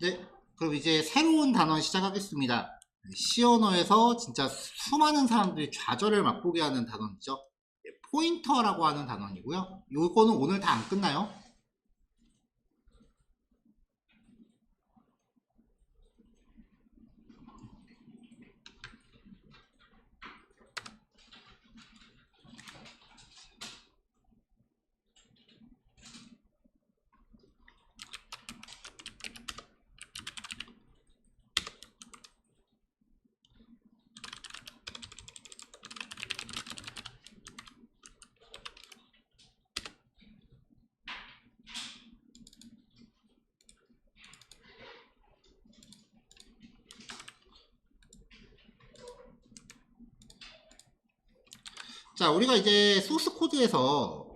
네, 그럼 이제 새로운 단원 시작하겠습니다. C 언어에서 진짜 수많은 사람들이 좌절을 맛보게 하는 단원이죠. 네, 포인터라고 하는 단원이고요. 요거는 오늘 다 안 끝나요. 자, 우리가 이제 소스 코드에서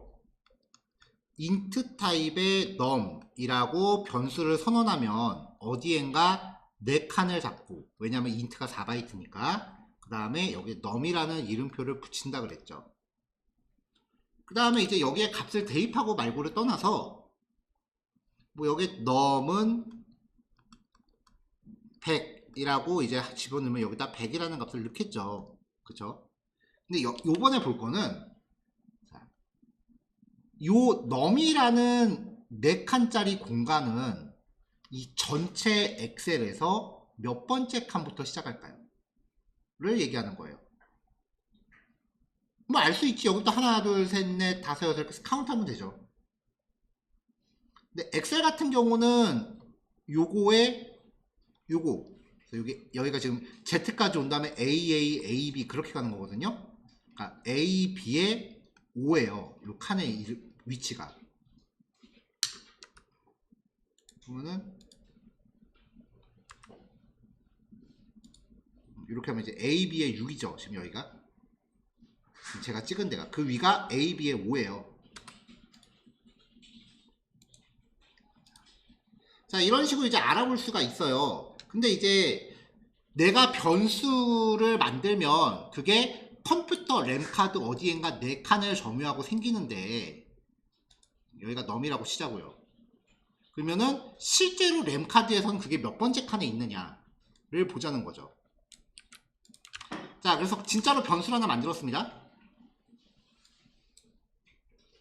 int 타입의 num이라고 변수를 선언하면 어디엔가 4칸을 잡고, 왜냐면 int가 4바이트니까 그 다음에 여기 num이라는 이름표를 붙인다 그랬죠. 그 다음에 이제 여기에 값을 대입하고 말고를 떠나서 뭐 여기 num은 100이라고 이제 집어넣으면 여기다 100이라는 값을 넣겠죠. 그쵸? 근데 요번에 볼 거는 요 num이라는 4칸짜리 공간은 이 전체 엑셀에서 몇 번째 칸부터 시작할까요? 를 얘기하는 거예요. 뭐 알 수 있지. 여기부터 하나, 둘, 셋, 넷, 다섯, 여섯 이렇게 카운트하면 되죠. 근데 엑셀 같은 경우는 요거에 요거 여기가 지금 Z까지 온 다음에 AA, AB 그렇게 가는 거거든요. 그러니까 A, B의 5예요. 요 칸의 위치가. 그러면은 이렇게 하면 이제 A, B의 6이죠. 지금 여기가. 제가 찍은 데가 그 위가 A, B의 5예요. 자, 이런 식으로 이제 알아볼 수가 있어요. 근데 이제 내가 변수를 만들면 그게 컴퓨터 램카드 어디엔가 4칸을 점유하고 생기는데 여기가 num이라고 치자고요. 그러면은 실제로 램카드에서는 그게 몇 번째 칸에 있느냐를 보자는 거죠. 자, 그래서 진짜로 변수를 하나 만들었습니다.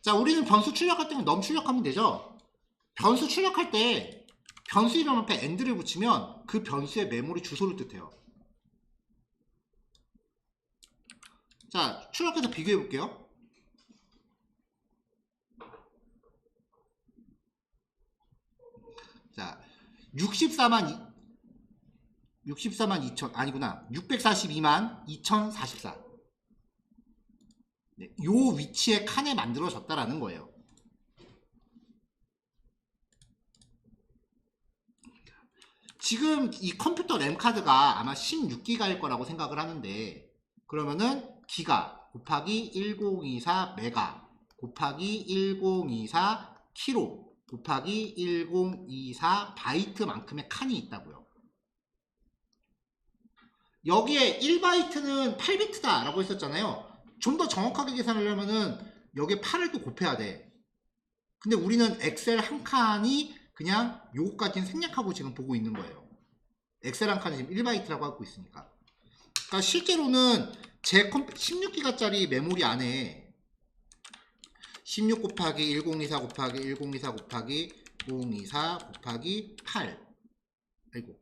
자, 우리는 변수 출력할 때는 num 출력하면 되죠. 변수 출력할 때 변수 이름 앞에 and를 붙이면 그 변수의 메모리 주소를 뜻해요. 자, 출력해서 비교해 볼게요. 자, 64만 2천 아니구나. 642만 2044. 네, 요 위치에 칸에 만들어졌다라는 거예요. 지금 이 컴퓨터 램카드가 아마 16기가일 거라고 생각을 하는데 그러면은 기가 곱하기 1024 메가 곱하기 1024 키로 곱하기 1024 바이트만큼의 칸이 있다고요. 여기에 1바이트는 8비트다 라고 했었잖아요. 좀 더 정확하게 계산을 하려면은 여기에 8을 또 곱해야 돼. 근데 우리는 엑셀 한 칸이 그냥 요거까지는 생략하고 지금 보고 있는 거예요. 엑셀 한 칸이 지금 1바이트라고 하고 있으니까. 그러니까 실제로는 제 16기가짜리 메모리 안에 16 곱하기 1024 곱하기 1024 곱하기 1024 곱하기 8 아이고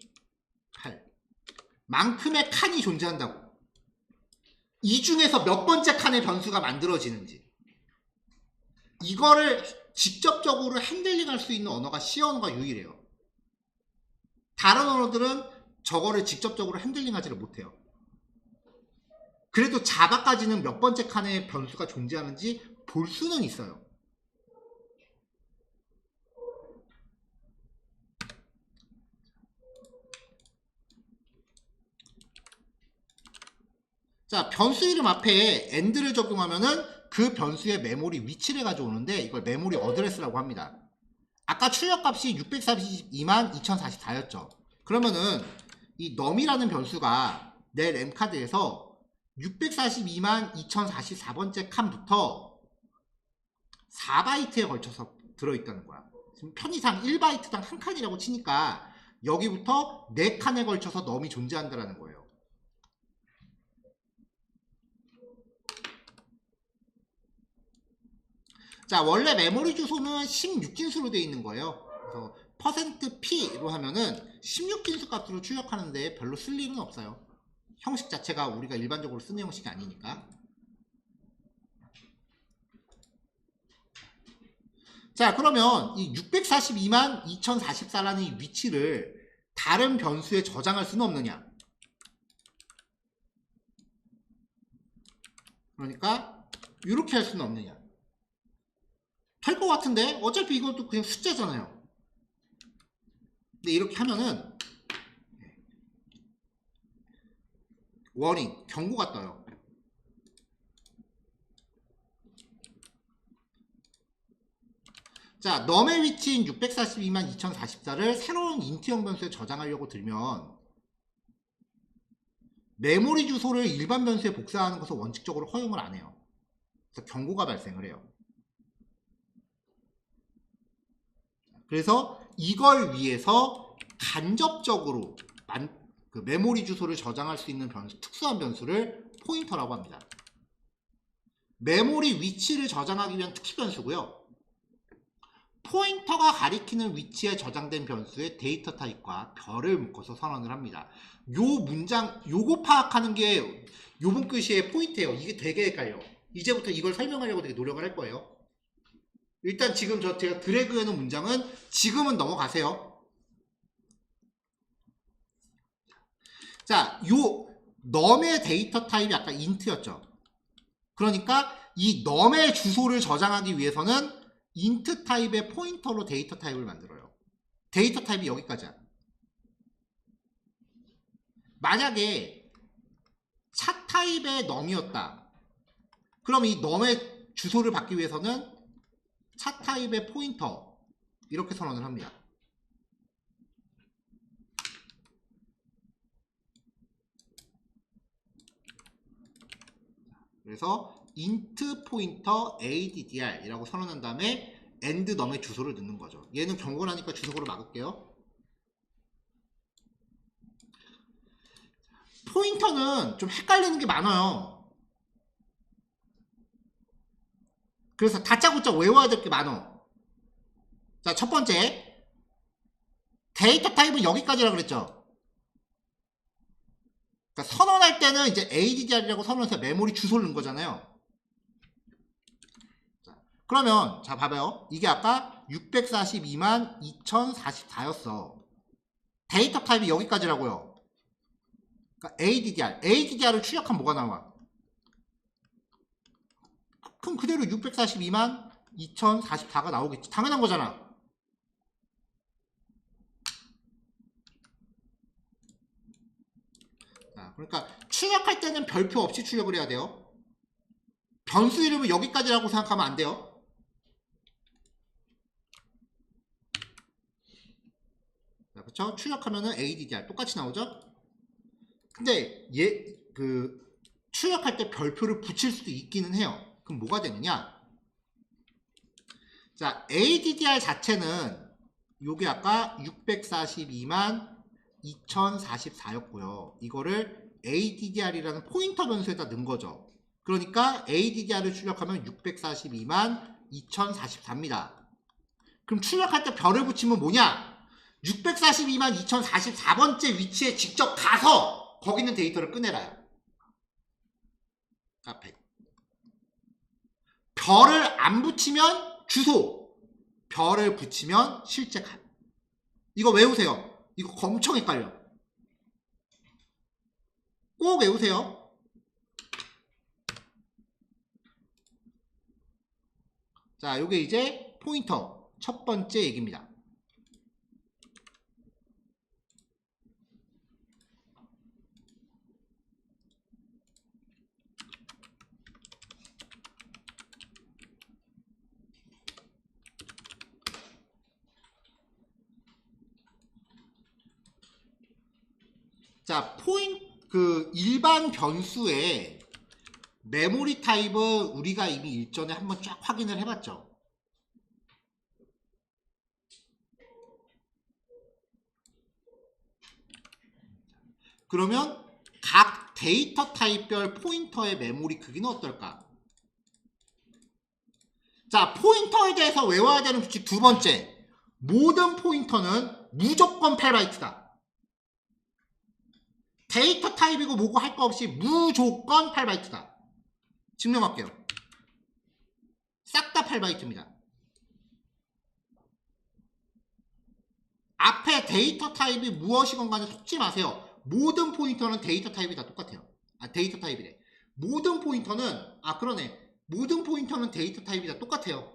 8 만큼의 칸이 존재한다고. 이 중에서 몇 번째 칸의 변수가 만들어지는지 이거를 직접적으로 핸들링할 수 있는 언어가 C 언어가 유일해요. 다른 언어들은 저거를 직접적으로 핸들링하지를 못해요. 그래도 자바까지는 몇 번째 칸의 변수가 존재하는지 볼 수는 있어요. 자, 변수 이름 앞에 and를 적용하면은 그 변수의 메모리 위치를 가져오는데 이걸 메모리 어드레스라고 합니다. 아까 출력값이 642만 2044였죠. 그러면은 이 num이라는 변수가 내 램카드에서 642만 2044번째 칸부터 4바이트에 걸쳐서 들어있다는 거야. 지금 편의상 1바이트당 한 칸이라고 치니까 여기부터 4칸에 걸쳐서 넘이 존재한다라는 거예요. 자, 원래 메모리 주소는 16진수로 되어 있는 거예요. 그래서 %p로 하면은 16진수 값으로 출력하는데 별로 쓸 일은 없어요. 형식 자체가 우리가 일반적으로 쓰는 형식이 아니니까. 자, 그러면 이 642만 2044라는 이 위치를 다른 변수에 저장할 수는 없느냐? 그러니까 이렇게 할 수는 없느냐? 될 것 같은데 어차피 이것도 그냥 숫자잖아요. 근데 이렇게 하면은 워닝, 경고가 떠요. 자, 넘의 위치인 642만 2044를 새로운 인트형 변수에 저장하려고 들면 메모리 주소를 일반 변수에 복사하는 것을 원칙적으로 허용을 안 해요. 그래서 경고가 발생을 해요. 그래서 이걸 위해서 간접적으로 그 메모리 주소를 저장할 수 있는 변수, 특수한 변수를 포인터라고 합니다. 메모리 위치를 저장하기 위한 특수 변수고요. 포인터가 가리키는 위치에 저장된 변수의 데이터 타입과 별을 묶어서 선언을 합니다. 요 문장, 요거 파악하는 게 요번 글씨의 포인트예요. 이게 되게 헷갈려. 이제부터 이걸 설명하려고 되게 노력을 할 거예요. 일단 지금 제가 드래그 해놓은 문장은 지금은 넘어가세요. 자, 요 num의 데이터 타입이 아까 int였죠. 그러니까 이 num의 주소를 저장하기 위해서는 int 타입의 포인터로 데이터 타입을 만들어요. 데이터 타입이 여기까지야. 만약에 차 타입의 num이었다. 그럼 이 num의 주소를 받기 위해서는 차 타입의 포인터 이렇게 선언을 합니다. 그래서 int 포인터 addr 이라고 선언한 다음에 end num의 주소를 넣는 거죠. 얘는 경고라니까 주소로 막을게요. 포인터는 좀 헷갈리는 게 많아요. 그래서 다짜고짜 외워야 될 게 많아. 자, 첫 번째 데이터 타입은 여기까지라 그랬죠. 그러니까 선언할 때는 이제 addr이라고 선언해서 메모리 주소를 넣은 거잖아요. 자, 그러면 자 봐봐요. 이게 아까 642만 2044였어. 데이터 타입이 여기까지라고요. 그러니까 addr을 출력하면 뭐가 나와? 그럼 그대로 642만 2044가 나오겠지. 당연한 거잖아. 자, 그러니까 출력할 때는 별표 없이 출력을 해야 돼요. 변수 이름을 여기까지라고 생각하면 안 돼요. 자, 그쵸? 출력하면은 addr 똑같이 나오죠? 근데 출력할 때 별표를 붙일 수도 있기는 해요. 그럼 뭐가 되느냐? 자, addr 자체는 요게 아까 642만 2044였고요. 이거를 addr이라는 포인터 변수에다 넣은 거죠. 그러니까 addr를 출력하면 642만 2044입니다. 그럼 출력할 때 별을 붙이면 뭐냐? 642만 2044번째 위치에 직접 가서 거기 있는 데이터를 꺼내라요. 앞에 별을 안 붙이면 주소, 별을 붙이면 실제 값. 이거 외우세요. 이거 엄청 헷갈려. 꼭 외우세요. 자, 요게 이제 포인터 첫 번째 얘기입니다. 자, 일반 변수의 메모리 타입은 우리가 이미 일전에 한번 쫙 확인을 해봤죠. 그러면 각 데이터 타입별 포인터의 메모리 크기는 어떨까? 자, 포인터에 대해서 외워야 되는 규칙 두 번째. 모든 포인터는 무조건 8바이트다. 데이터 타입이고 뭐고 할 거 없이 무조건 8바이트다. 증명할게요. 싹 다 8바이트입니다. 앞에 데이터 타입이 무엇이건 간에 속지 마세요. 모든 포인터는 데이터 타입이 다 똑같아요. 데이터 타입이래. 모든 포인터는, 그러네. 모든 포인터는 데이터 타입이 다 똑같아요.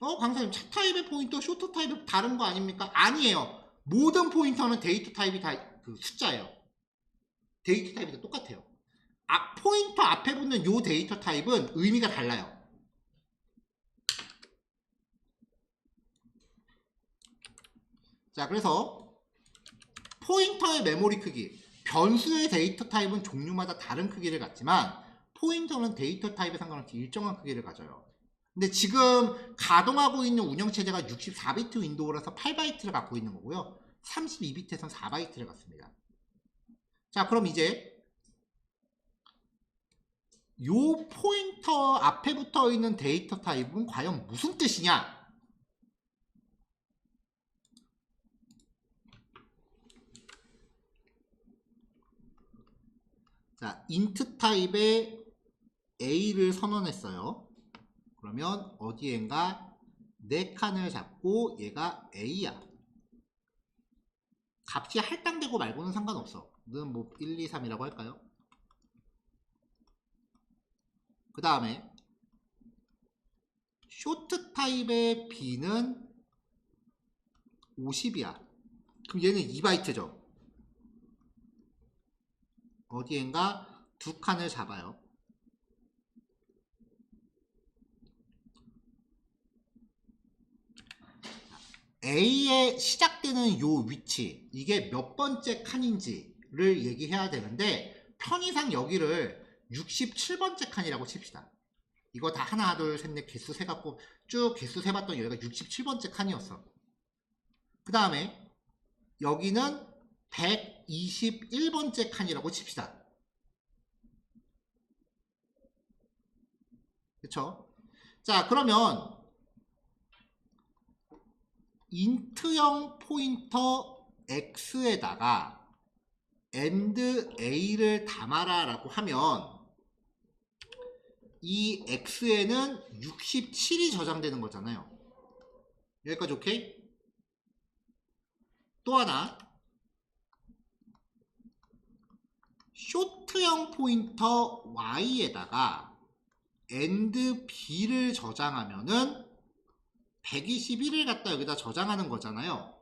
강사님, 차 타입의 포인터, 쇼트 타입이 다른 거 아닙니까? 아니에요. 모든 포인터는 데이터 타입이 다 그 숫자예요. 데이터 타입이 다 똑같아요. 포인터 앞에 붙는 요 데이터 타입은 의미가 달라요. 자, 그래서 포인터의 메모리 크기, 변수의 데이터 타입은 종류마다 다른 크기를 갖지만 포인터는 데이터 타입에 상관없이 일정한 크기를 가져요. 근데 지금 가동하고 있는 운영체제가 64비트 윈도우라서 8바이트를 갖고 있는 거고요. 32비트에선 4바이트를 갖습니다. 자, 그럼 이제 요 포인터 앞에 붙어 있는 데이터 타입은 과연 무슨 뜻이냐? 자, int 타입의 a를 선언했어요. 그러면 어디엔가 4칸을 잡고 얘가 a야. 값이 할당되고 말고는 상관없어. 는 뭐 1, 2, 3이라고 할까요? 그 다음에 쇼트 타입의 b는 50이야. 그럼 얘는 2바이트죠. 어디엔가 2칸을 잡아요. A에 시작되는 요 위치, 이게 몇 번째 칸인지를 얘기해야 되는데 편의상 여기를 67번째 칸이라고 칩시다. 이거 다 하나 둘 셋 넷 개수 세갖고 쭉 개수 세봤더니 여기가 67번째 칸이었어. 그 다음에 여기는 121번째 칸이라고 칩시다. 그쵸? 자, 그러면 인트형 포인터 x에다가 and a를 담아라 라고 하면 이 x에는 67이 저장되는 거잖아요. 여기까지 오케이? 또 하나, 쇼트형 포인터 y에다가 and b를 저장하면은 121을 갖다 여기다 저장하는 거잖아요.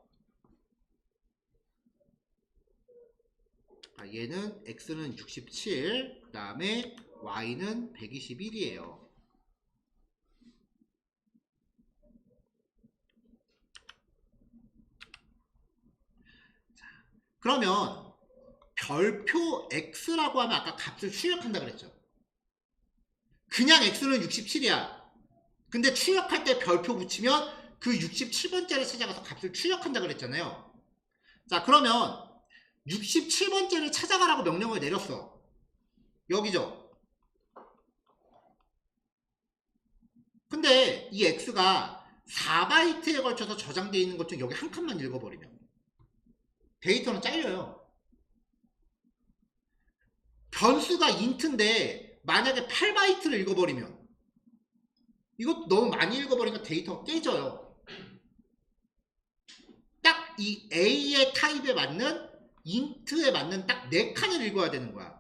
얘는 x는 67, 그 다음에 y는 121이에요. 그러면 별표 x라고 하면 아까 값을 출력한다 그랬죠. 그냥 x는 67이야. 근데 출력할 때 별표 붙이면 그 67번째를 찾아가서 값을 출력한다 그랬잖아요. 자, 그러면 67번째를 찾아가라고 명령을 내렸어. 여기죠. 근데 이 x가 4바이트에 걸쳐서 저장되어 있는 것 중 여기 한 칸만 읽어버리면 데이터는 잘려요. 변수가 int인데 만약에 8바이트를 읽어버리면 이거 너무 많이 읽어버리니까 데이터가 깨져요. 딱 이 A의 타입에 맞는 int에 맞는 딱 4칸을 읽어야 되는 거야.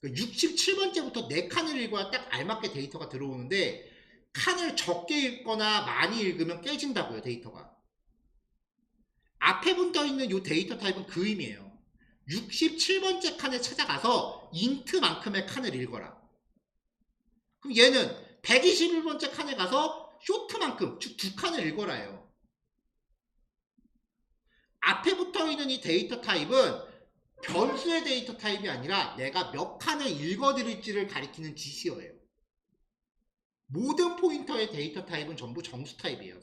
67번째부터 4칸을 읽어야 딱 알맞게 데이터가 들어오는데 칸을 적게 읽거나 많이 읽으면 깨진다고요, 데이터가. 앞에 붙어있는 이 데이터 타입은 그 의미예요. 67번째 칸에 찾아가서 int만큼의 칸을 읽어라. 그럼 얘는 121번째 칸에 가서 쇼트만큼, 즉 2칸을 읽어라요. 앞에 붙어있는 이 데이터 타입은 변수의 데이터 타입이 아니라 내가 몇 칸을 읽어드릴지를 가리키는 지시어예요. 모든 포인터의 데이터 타입은 전부 정수 타입이에요.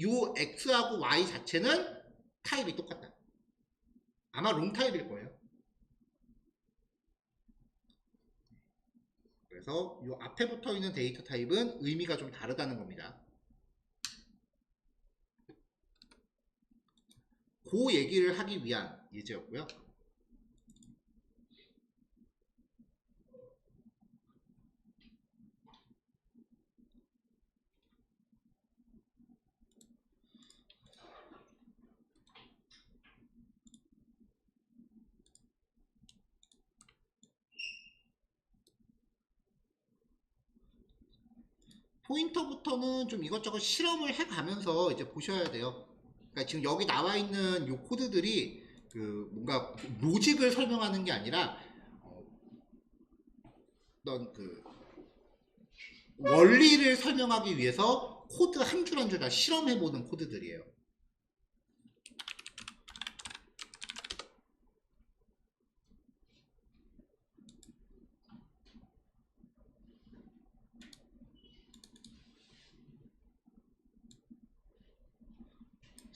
요 X하고 Y 자체는 타입이 똑같다. 아마 롱 타입일 거예요. 그래서 요 앞에 붙어 있는 데이터 타입은 의미가 좀 다르다는 겁니다. 그 얘기를 하기 위한 예제였고요. 포인터부터는 좀 이것저것 실험을 해가면서 이제 보셔야 돼요. 그러니까 지금 여기 나와 있는 요 코드들이 그 뭔가 로직을 설명하는 게 아니라 어떤 그 원리를 설명하기 위해서 코드 한 줄 한 줄 다 실험해보는 코드들이에요.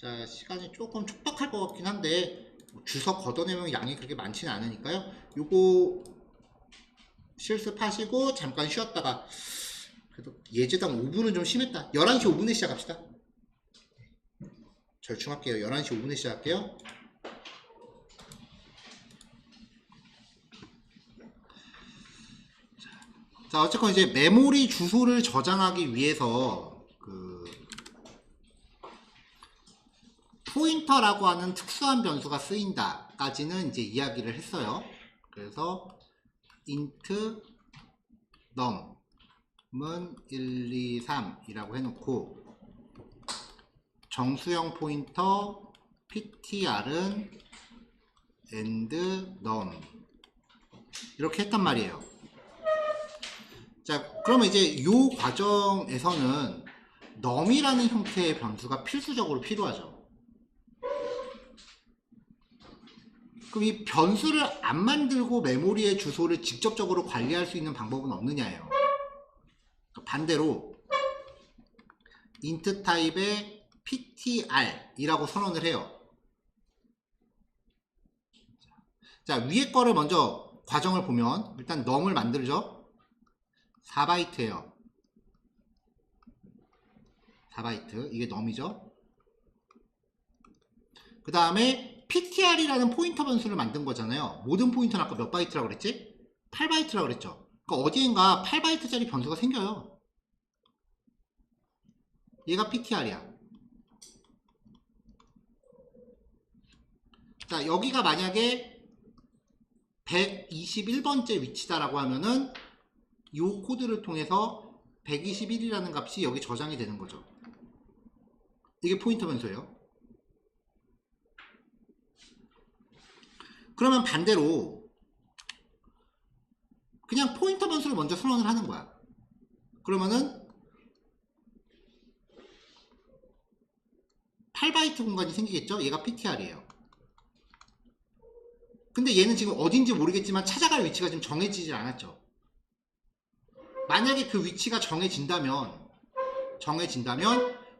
자, 시간이 조금 촉박할 것 같긴 한데 주석 걷어내면 양이 그렇게 많지는 않으니까요. 요거 실습하시고 잠깐 쉬었다가, 그래도 예제당 5분은 좀 심했다. 11시 5분에 시작합시다. 절충할게요. 11시 5분에 시작할게요. 자, 어쨌건 이제 메모리 주소를 저장하기 위해서 그 포인터라고 하는 특수한 변수가 쓰인다까지는 이제 이야기를 했어요. 그래서 int num은 1, 2, 3이라고 해놓고 정수형 포인터 ptr은 and num 이렇게 했단 말이에요. 자, 그러면 이제 이 과정에서는 num이라는 형태의 변수가 필수적으로 필요하죠. 그럼 이 변수를 안 만들고 메모리의 주소를 직접적으로 관리할 수 있는 방법은 없느냐예요. 반대로 int 타입의 ptr이라고 선언을 해요. 자, 위에 거를 먼저 과정을 보면 일단 num을 만들죠. 4바이트예요. 4바이트. 이게 num이죠. 그 다음에 ptr이라는 포인터 변수를 만든 거잖아요. 모든 포인터는 아까 몇 바이트라고 그랬지? 8바이트라고 그랬죠. 그러니까 어디엔가 8바이트짜리 변수가 생겨요. 얘가 ptr이야. 자, 여기가 만약에 121번째 위치다라고 하면은 이 코드를 통해서 121이라는 값이 여기 저장이 되는 거죠. 이게 포인터 변수예요. 그러면 반대로 그냥 포인터 변수를 먼저 선언을 하는 거야. 그러면은 8바이트 공간이 생기겠죠? 얘가 ptr이에요. 근데 얘는 지금 어딘지 모르겠지만 찾아갈 위치가 지금 정해지질 않았죠. 만약에 그 위치가 정해진다면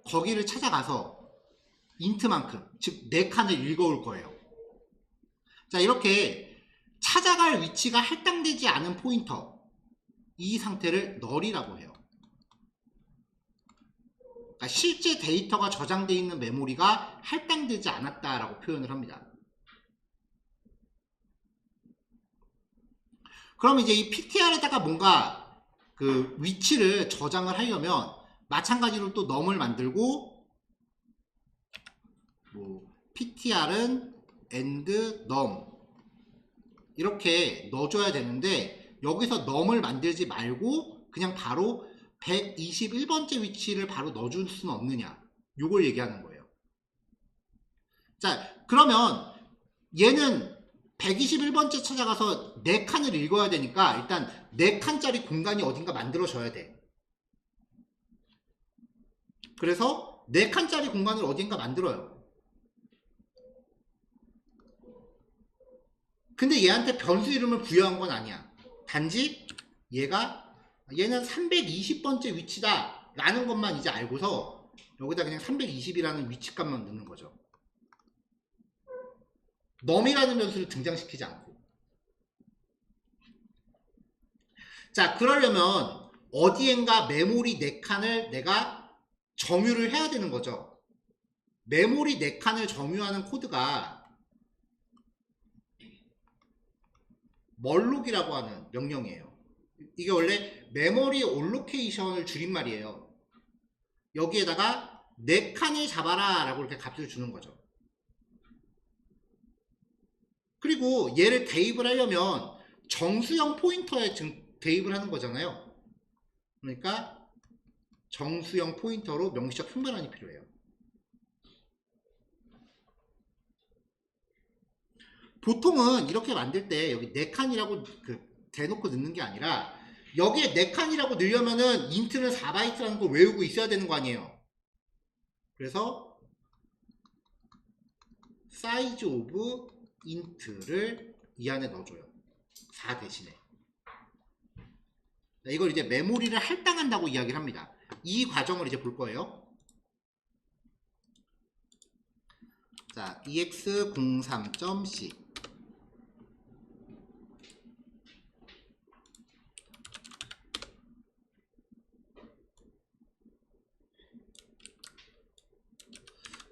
거기를 찾아가서 int만큼, 즉 4칸을 읽어올 거예요. 자, 이렇게 찾아갈 위치가 할당되지 않은 포인터, 이 상태를 null이라고 해요. 그러니까 실제 데이터가 저장되어 있는 메모리가 할당되지 않았다라고 표현을 합니다. 그럼 이제 이 ptr에다가 뭔가 그 위치를 저장을 하려면 마찬가지로 또 num을 만들고 뭐 ptr은 and num 이렇게 넣어줘야 되는데 여기서 num을 만들지 말고 그냥 바로 121번째 위치를 바로 넣어줄 수는 없느냐, 요걸 얘기하는 거예요. 자, 그러면 얘는 121번째 찾아가서 4칸을 읽어야 되니까 일단 4칸짜리 공간이 어딘가 만들어져야 돼. 그래서 4칸짜리 공간을 어딘가 만들어요. 근데 얘한테 변수 이름을 부여한 건 아니야. 단지 얘는 320번째 위치다 라는 것만 이제 알고서 여기다 그냥 320이라는 위치값만 넣는 거죠. num이라는 변수를 등장시키지 않고. 자, 그러려면 어디엔가 메모리 4칸을 내가 점유를 해야 되는 거죠. 메모리 4칸을 점유하는 코드가 멀록이라고 하는 명령이에요. 이게 원래 메모리 올로케이션을 줄임말이에요. 여기에다가 4칸을 잡아라 라고 이렇게 값을 주는 거죠. 그리고 얘를 대입을 하려면 정수형 포인터에 대입을 하는 거잖아요. 그러니까 정수형 포인터로 명시적 흉변환이 필요해요. 보통은 이렇게 만들 때 여기 4칸이라고 대놓고 넣는 게 아니라 여기에 4칸이라고 넣으려면은 인트는 4바이트라는 걸 외우고 있어야 되는 거 아니에요. 그래서 size of int를 이 안에 넣어줘요. 4 대신에. 이걸 이제 메모리를 할당한다고 이야기를 합니다. 이 과정을 이제 볼 거예요. 자, ex03.c.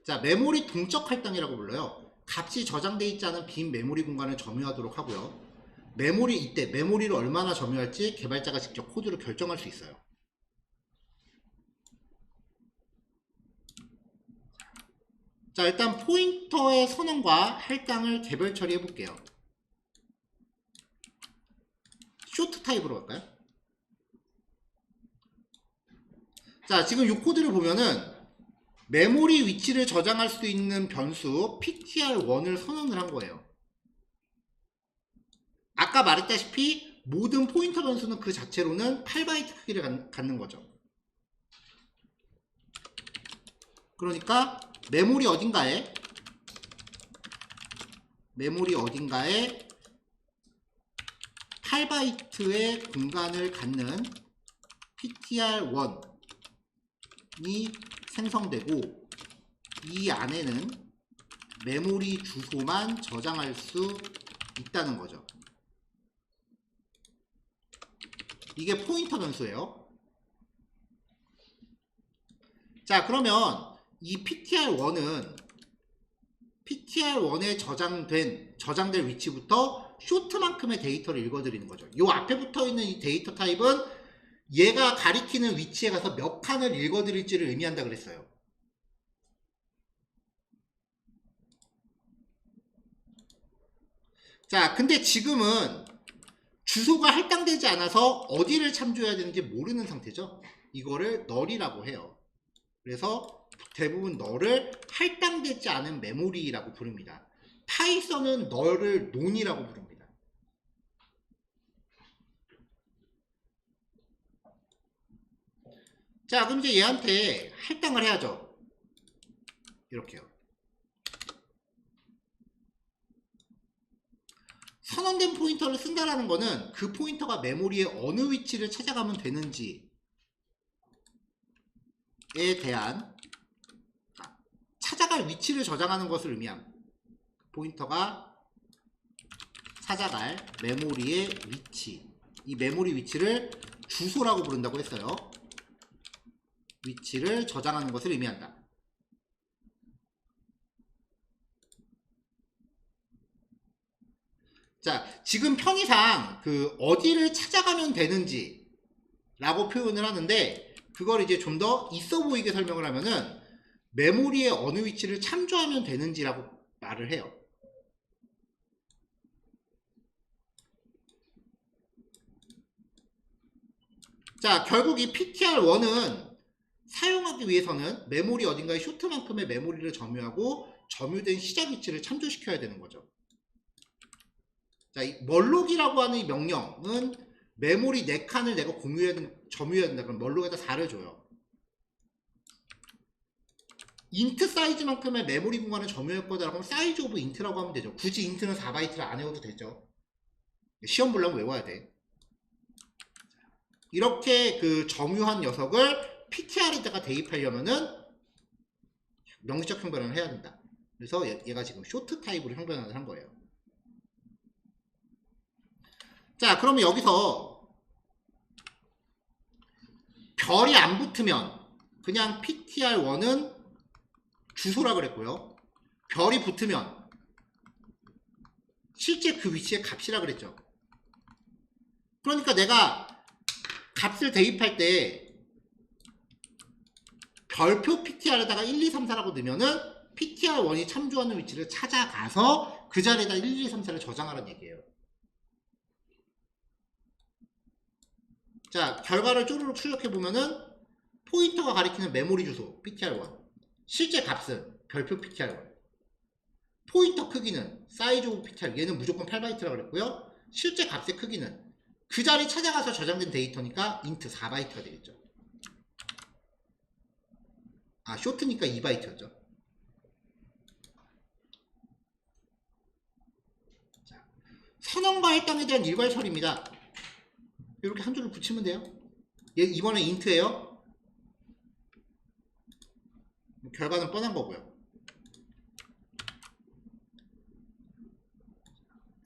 자, 메모리 동적 할당이라고 불러요. 값이 저장되어 있지 않은 빈 메모리 공간을 점유하도록 하고요. 이때 메모리를 얼마나 점유할지 개발자가 직접 코드로 결정할 수 있어요. 자, 일단 포인터의 선언과 할당을 개별 처리해 볼게요. 쇼트 타입으로 갈까요? 자, 지금 이 코드를 보면은 메모리 위치를 저장할 수 있는 변수 ptr1을 선언을 한 거예요. 아까 말했다시피 모든 포인터 변수는 그 자체로는 8바이트 크기를 갖는 거죠. 그러니까 메모리 어딘가에 8바이트의 공간을 갖는 ptr1이 생성되고 이 안에는 메모리 주소만 저장할 수 있다는 거죠. 이게 포인터 변수예요. 자, 그러면 이 ptr1에 저장될 위치부터 쇼트만큼의 데이터를 읽어드리는 거죠. 이 앞에 붙어 있는 이 데이터 타입은 얘가 가리키는 위치에 가서 몇 칸을 읽어드릴지를 의미한다 그랬어요. 자, 근데 지금은 주소가 할당되지 않아서 어디를 참조해야 되는지 모르는 상태죠. 이거를 null이라고 해요. 그래서 대부분 null을 할당되지 않은 메모리라고 부릅니다. 파이썬은 null을 non이라고 부릅니다. 자, 그럼 이제 얘한테 할당을 해야죠. 이렇게요. 선언된 포인터를 쓴다라는 거는 그 포인터가 메모리의 어느 위치를 찾아가면 되는지에 대한 찾아갈 위치를 저장하는 것을 의미합니다. 포인터가 찾아갈 메모리의 위치, 이 메모리 위치를 주소라고 부른다고 했어요. 위치를 저장하는 것을 의미한다. 자, 지금 편의상 어디를 찾아가면 되는지 라고 표현을 하는데, 그걸 이제 좀 더 있어 보이게 설명을 하면은 메모리의 어느 위치를 참조하면 되는지라고 말을 해요. 자, 결국 이 ptr1은 사용하기 위해서는 메모리 어딘가에 쇼트만큼의 메모리를 점유하고 점유된 시작 위치를 참조시켜야 되는 거죠. 자, 이 멀록이라고 하는 이 명령은 메모리 4칸을 내가 점유해야 된다. 그럼 멀록에다 4를 줘요. 인트 사이즈만큼의 메모리 공간을 점유할 거다. 그럼 사이즈 오브 인트라고 하면 되죠. 굳이 인트는 4바이트를 안 외워도 되죠. 시험 보려면 외워야 돼. 이렇게 점유한 녀석을 ptr에다가 대입하려면은 명시적 형변환을 해야 된다. 그래서 얘가 지금 쇼트 타입으로 형변환을 한 거예요. 자, 그러면 여기서 별이 안 붙으면 그냥 PTR1은 주소라 그랬고요. 별이 붙으면 실제 그 위치의 값이라 그랬죠. 그러니까 내가 값을 대입할 때 별표 PTR에다가 1, 2, 3, 4라고 넣으면은 PTR1이 참조하는 위치를 찾아가서 그 자리에다 1, 2, 3, 4를 저장하라는 얘기예요. 자, 결과를 쪼르륵 출력해보면은 포인터가 가리키는 메모리 주소 PTR1, 실제 값은 별표 PTR1, 포인터 크기는 사이즈 오브 PTR, 얘는 무조건 8바이트라고 그랬고요. 실제 값의 크기는 그 자리 찾아가서 저장된 데이터니까 int 4바이트가 되겠죠. 아, 쇼트니까 2바이트였죠. 자, 선언과 해당에 대한 일괄 처리입니다. 이렇게 한 줄을 붙이면 돼요. 얘 이번에 int예요. 결과는 뻔한 거고요.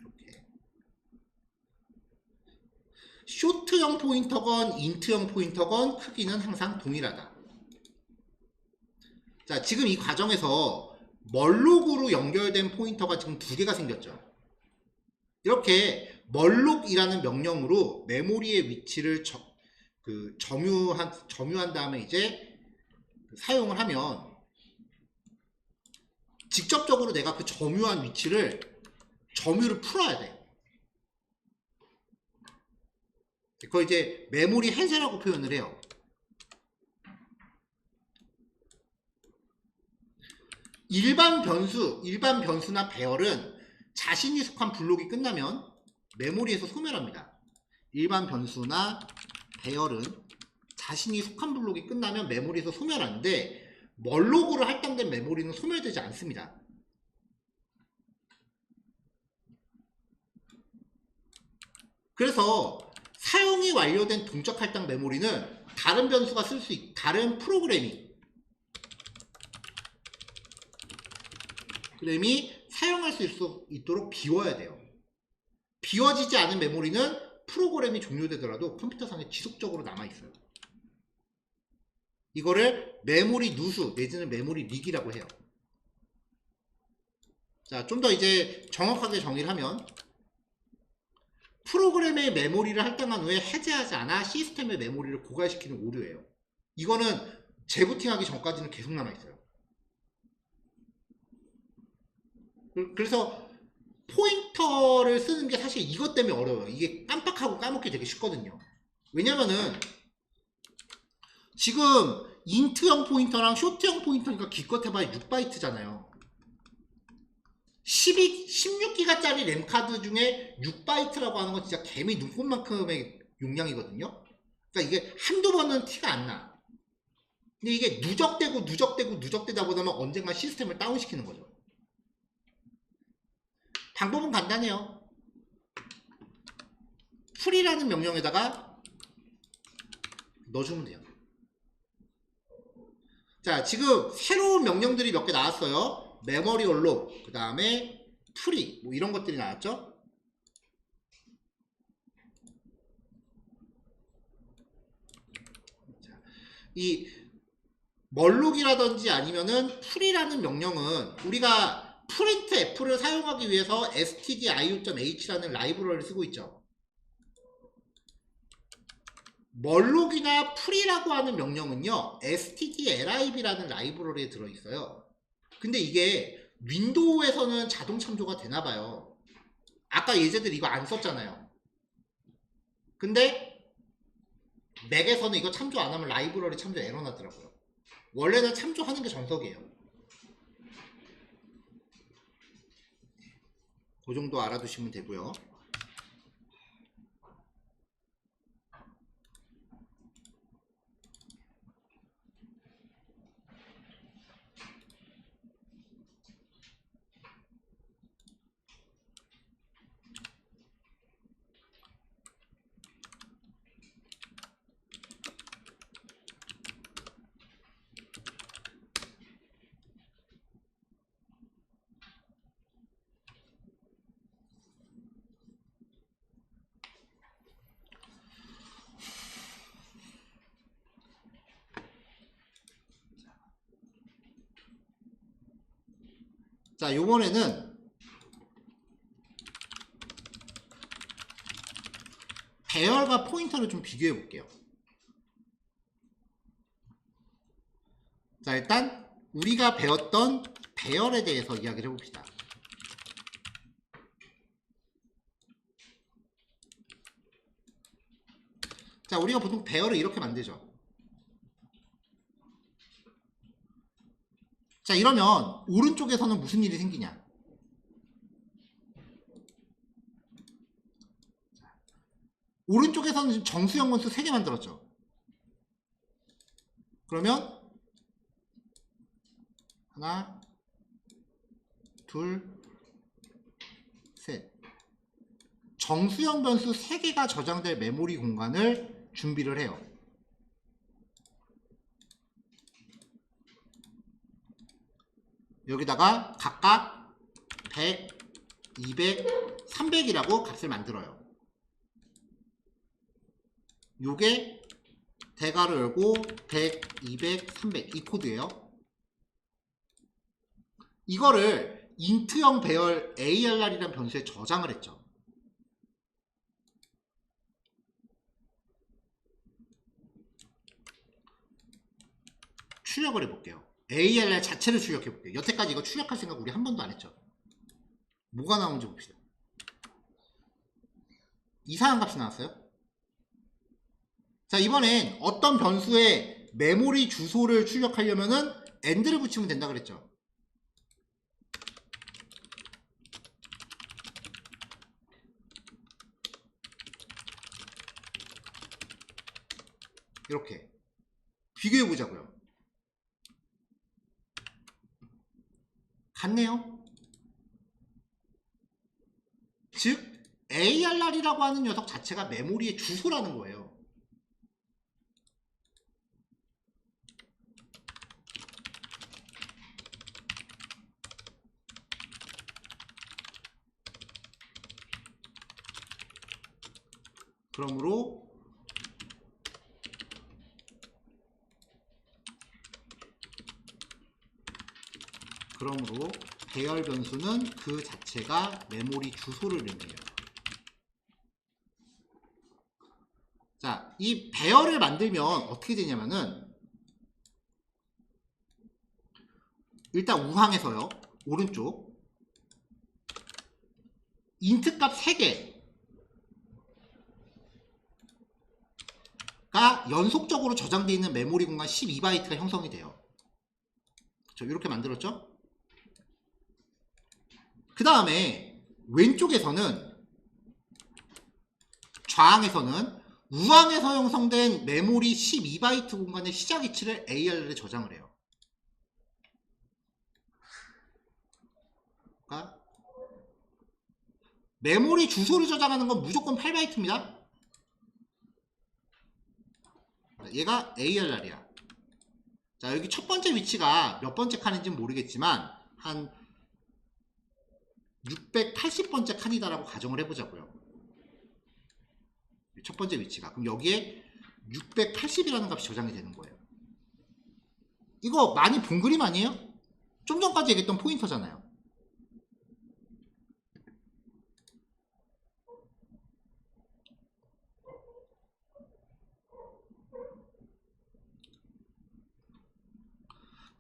이렇게 쇼트형 포인터건 int형 포인터건 크기는 항상 동일하다. 자, 지금 이 과정에서 멀록으로 연결된 포인터가 지금 2개가 생겼죠. 이렇게 멀록이라는 명령으로 메모리의 위치를 점유한 다음에 이제 사용을 하면 직접적으로 내가 그 점유한 위치를 점유를 풀어야 돼. 그걸 이제 메모리 해제라고 표현을 해요. 일반 변수나 배열은 자신이 속한 블록이 끝나면 메모리에서 소멸합니다. 일반 변수나 배열은 자신이 속한 블록이 끝나면 메모리에서 소멸하는데 멀록으로 할당된 메모리는 소멸되지 않습니다. 그래서 사용이 완료된 동적 할당 메모리는 다른 변수가 쓸 수 있고 다른 프로그램이 사용할 수 있도록 비워야 돼요. 비워지지 않은 메모리는 프로그램이 종료되더라도 컴퓨터상에 지속적으로 남아있어요. 이거를 메모리 누수 내지는 메모리 릭이라고 해요. 자, 좀 더 이제 정확하게 정의를 하면 프로그램의 메모리를 할당한 후에 해제하지 않아 시스템의 메모리를 고갈시키는 오류예요. 이거는 재부팅하기 전까지는 계속 남아있어요. 그래서 포인터를 쓰는 게 사실 이것 때문에 어려워요. 이게 깜빡하고 까먹기 되게 쉽거든요. 왜냐면은 지금 인트형 포인터랑 쇼트형 포인터니까 기껏 해봐야 6바이트잖아요. 16기가짜리 램카드 중에 6바이트라고 하는 건 진짜 개미 눈꽃만큼의 용량이거든요. 그러니까 이게 한두 번은 티가 안 나. 근데 이게 누적되다 보면 언젠가 시스템을 다운시키는 거죠. 방법은 간단해요. 풀이라는 명령에다가 넣어주면 돼요. 자, 지금 새로운 명령들이 몇 개 나왔어요. 메모리 얼록, 그 다음에 풀이, 뭐 이런 것들이 나왔죠. 자, 이 멀록이라든지 아니면은 풀이라는 명령은 우리가 프린트 F를 사용하기 위해서 stdio.h라는 라이브러리를 쓰고 있죠. 멀록이나 풀이라고 하는 명령은요, stdlib라는 라이브러리에 들어있어요. 근데 이게 윈도우에서는 자동 참조가 되나봐요. 아까 예제들 이거 안 썼잖아요. 근데 맥에서는 이거 참조 안 하면 라이브러리 참조 에러 나더라고요. 원래는 참조하는 게 정석이에요. 그 정도 알아두시면 되고요. 자, 요번에는 배열과 포인터를 좀 비교해 볼게요. 자, 일단 우리가 배웠던 배열에 대해서 이야기를 해봅시다. 자, 우리가 보통 배열을 이렇게 만들죠. 자, 이러면 오른쪽에서는 무슨 일이 생기냐? 오른쪽에서는 지금 정수형 원수 3개 만들었죠. 그러면 하나, 둘, 셋. 정수형 변수 3개가 저장될 메모리 공간을 준비를 해요. 여기다가 각각 100, 200, 300이라고 값을 만들어요. 요게 대괄호 열고 100, 200, 300 이 코드예요. 이거를 인트형 배열 ARR이라는 변수에 저장을 했죠. 출력을 해볼게요. ARR 자체를 출력해볼게요. 여태까지 이거 출력할 생각 우리 한 번도 안 했죠. 뭐가 나오는지 봅시다. 이상한 값이 나왔어요. 자, 이번엔 어떤 변수에 메모리 주소를 출력하려면은 AND를 붙이면 된다 그랬죠. 이렇게 비교해 보자고요. 같네요. 즉 ARR이라고 하는 녀석 자체가 메모리의 주소라는 거예요. 그러므로 배열 변수는 그 자체가 메모리 주소를 의미해요. 자, 이 배열을 만들면 어떻게 되냐면은 일단 우항에서요. 오른쪽 인트 값 3개 가 연속적으로 저장되어 있는 메모리 공간 12바이트가 형성이 돼요. 그렇죠? 이렇게 만들었죠? 그 다음에 왼쪽에서는 좌항에서는 우항에서 형성된 메모리 12바이트 공간의 시작 위치를 ARR에 저장을 해요. 그러니까 메모리 주소를 저장하는 건 무조건 8바이트입니다. 얘가 ARR이야. 자, 여기 첫 번째 위치가 몇 번째 칸인지는 모르겠지만 한 680번째 칸이다라고 가정을 해보자고요. 첫 번째 위치가. 그럼 여기에 680이라는 값이 저장이 되는 거예요. 이거 많이 본 그림 아니에요? 좀 전까지 얘기했던 포인터잖아요.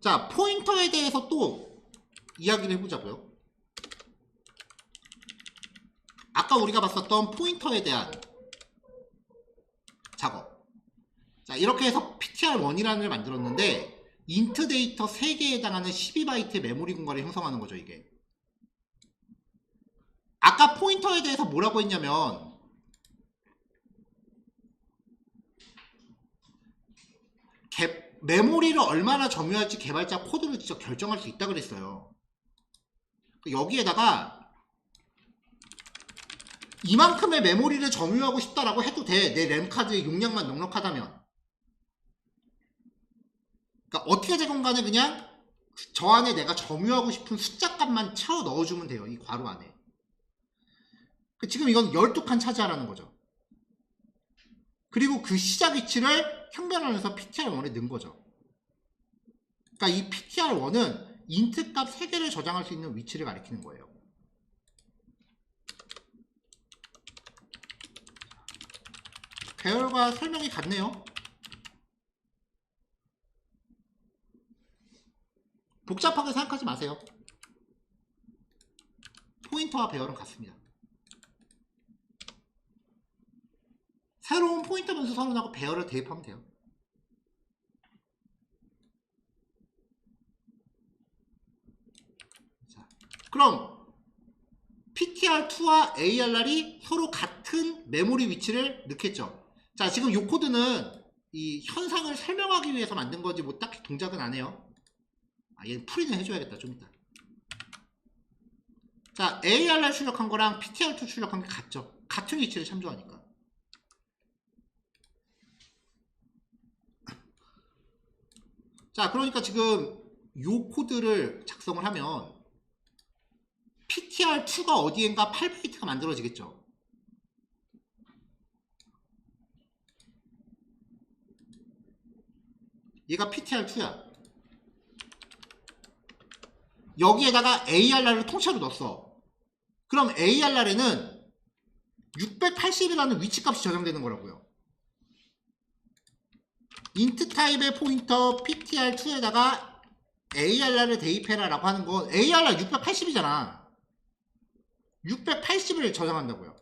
자, 포인터에 대해서 또 이야기를 해보자고요. 아까 우리가 봤었던 포인터에 대한 작업. 자, 이렇게 해서 ptr1이라는 걸 만들었는데 인트 데이터 3개에 해당하는 12바이트의 메모리 공간을 형성하는 거죠, 이게. 아까 포인터에 대해서 뭐라고 했냐면 메모리를 얼마나 점유할지 개발자 코드를 직접 결정할 수 있다 그랬어요. 여기에다가 이만큼의 메모리를 점유하고 싶다라고 해도 돼. 내 램카드의 용량만 넉넉하다면. 그러니까 어떻게 되건 간에 그냥 저 안에 내가 점유하고 싶은 숫자 값만 채워 넣어주면 돼요. 이 괄호 안에. 지금 이건 12칸 차지하라는 거죠. 그리고 그 시작 위치를 형변환해서 ptr1에 넣은 거죠. 그러니까 이 ptr1은 인트 값 3개를 저장할 수 있는 위치를 가리키는 거예요. 배열과 설명이 같네요. 복잡하게 생각하지 마세요. 포인터와 배열은 같습니다. 새로운 포인터 변수 선언하고 배열을 대입하면 돼요. 자, 그럼 ptr2와 arr이 서로 같은 메모리 위치를 넣겠죠. 자, 지금 이 코드는 이 현상을 설명하기 위해서 만든 거지 뭐 딱히 동작은 안 해요. 얘는 풀이는 해줘야겠다, 좀 이따. 자, arr 출력한 거랑 ptr2 출력한 게 같죠. 같은 위치를 참조하니까. 자, 그러니까 지금 요 코드를 작성을 하면 ptr2가 어디엔가 8바이트가 만들어지겠죠. 얘가 ptr2야. 여기에다가 arr를 통째로 넣었어. 그럼 arr에는 680이라는 위치값이 저장되는 거라고요. int 타입의 포인터 ptr2에다가 arr를 대입해라 라고 하는 건 arr 680이잖아. 680을 저장한다고요.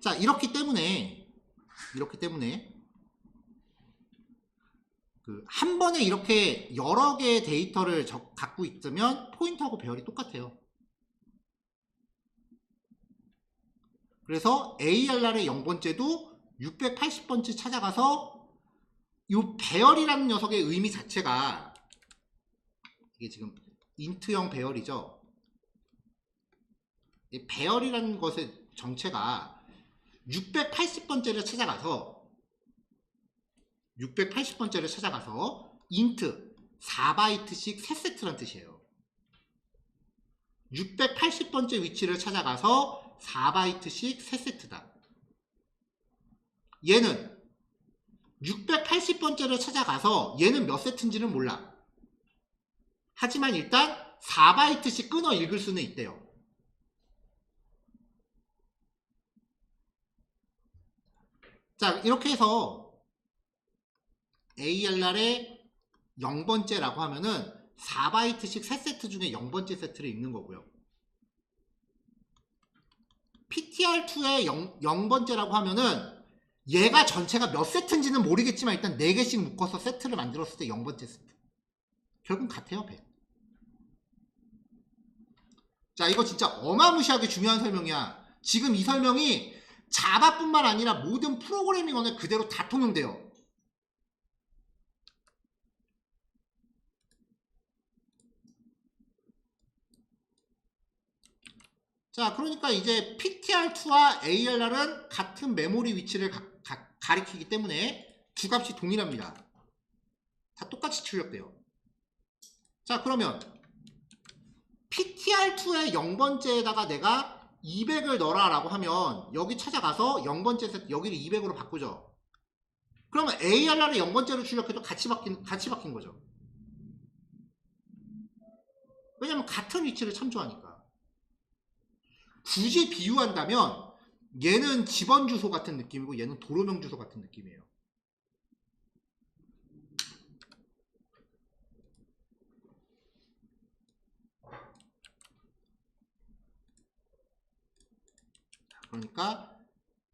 자, 이렇기 때문에 한 번에 이렇게 여러 개의 데이터를 갖고 있으면 포인터하고 배열이 똑같아요. 그래서 arr의 0번째도 680번째 찾아가서 이 배열이라는 녀석의 의미 자체가 이게 지금 int형 배열이죠. 이 배열이라는 것의 정체가 680번째를 찾아가서 int 4바이트씩 3세트란 뜻이에요. 680번째 위치를 찾아가서 4바이트씩 3세트다. 얘는 680번째를 찾아가서 얘는 몇 세트인지는 몰라. 하지만 일단 4바이트씩 끊어 읽을 수는 있대요. 자, 이렇게 해서 arr의 0번째라고 하면은 4바이트씩 3세트 중에 0번째 세트를 읽는 거고요. ptr2의 0번째라고 하면은 얘가 전체가 몇 세트인지는 모르겠지만 일단 4개씩 묶어서 세트를 만들었을 때 0번째 세트. 결국 같아요, 배. 자, 이거 진짜 어마무시하게 중요한 설명이야. 지금 이 설명이 자바뿐만 아니라 모든 프로그래밍 언어에 그대로 다 통용돼요. 자, 그러니까 이제 ptr2와 arr은 같은 메모리 위치를 가리키기 때문에 두 값이 동일합니다. 다 똑같이 출력돼요. 자, 그러면 ptr2의 0번째에다가 내가 200을 넣어라 라고 하면 여기 찾아가서 0번째 세트 여기를 200으로 바꾸죠. 그러면 arr을 0번째로 출력해도 같이 바뀐 거죠. 왜냐면 같은 위치를 참조하니까. 굳이 비유한다면 얘는 집원 주소 같은 느낌이고 얘는 도로명 주소 같은 느낌이에요. 그러니까